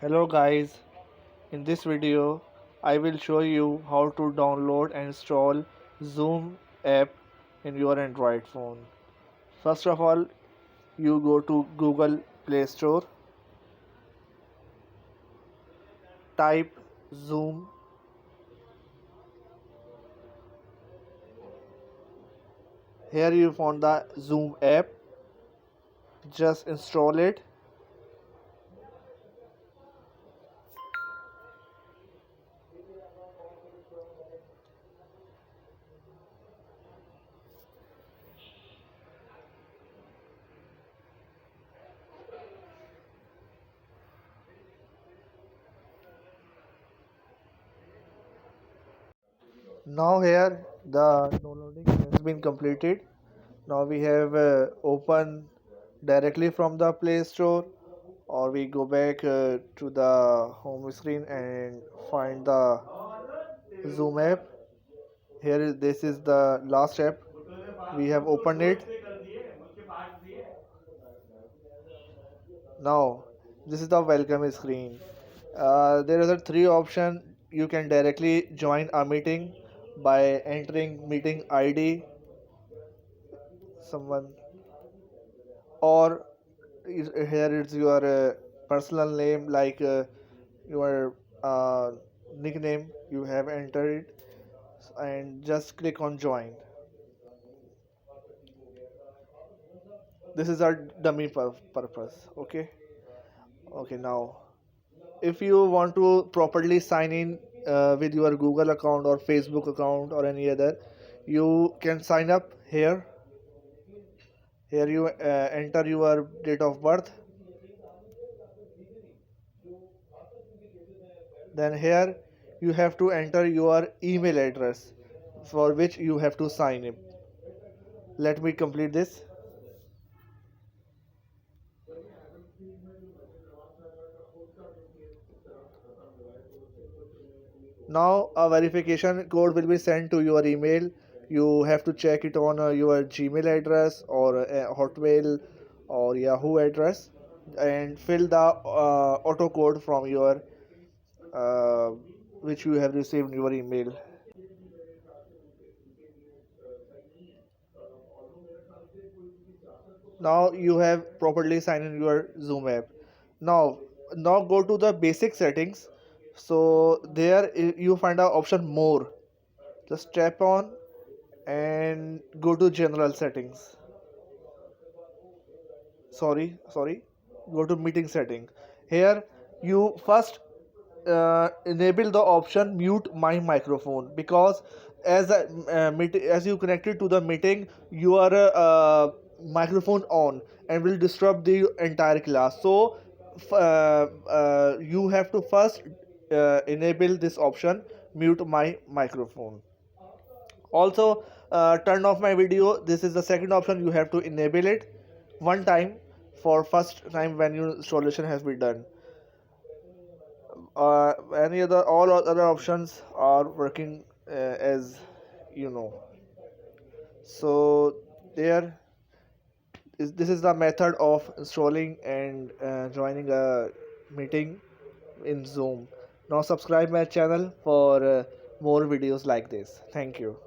Hello guys, in this video I will show you how to download and install Zoom app in your Android phone. First of all, you go to Google Play Store, type Zoom. Here you found the Zoom app. Just install it. Now here the downloading has been completed. Now we have open directly from the Play Store, or we go back to the home screen and find the Zoom app. This is the last app. We have opened it. Now this is the welcome screen. There is a three option. You can directly join a meeting by entering meeting ID, someone, or here is your personal name, like your nickname you have entered it, and just click on join. This is our dummy purpose. Okay, now if you want to properly sign in with your Google account or Facebook account or any other, you can sign up here. Here you enter your date of birth. Then here you have to enter your email address for which you have to sign in. Let me complete this. Now a verification code will be sent to your email. You have to check it on your Gmail address or Hotmail or Yahoo address, and fill the auto code from your uh, which you have received in your email. Now you have properly signed in your Zoom app. Now now go to the basic settings. So there you find a option more. Just tap on and go to general settings. Sorry, go to meeting setting. Here you first enable the option mute my microphone, because as you connected to the meeting, your microphone on and will disrupt the entire class. So you have to first enable this option, mute my microphone. Also, turn off my video. This is the second option. You have to enable it one time, for first time when your installation has been done. Any other all other options are working as you know. So there is this is the method of installing and joining a meeting in Zoom. Now subscribe my channel for more videos like this. Thank you.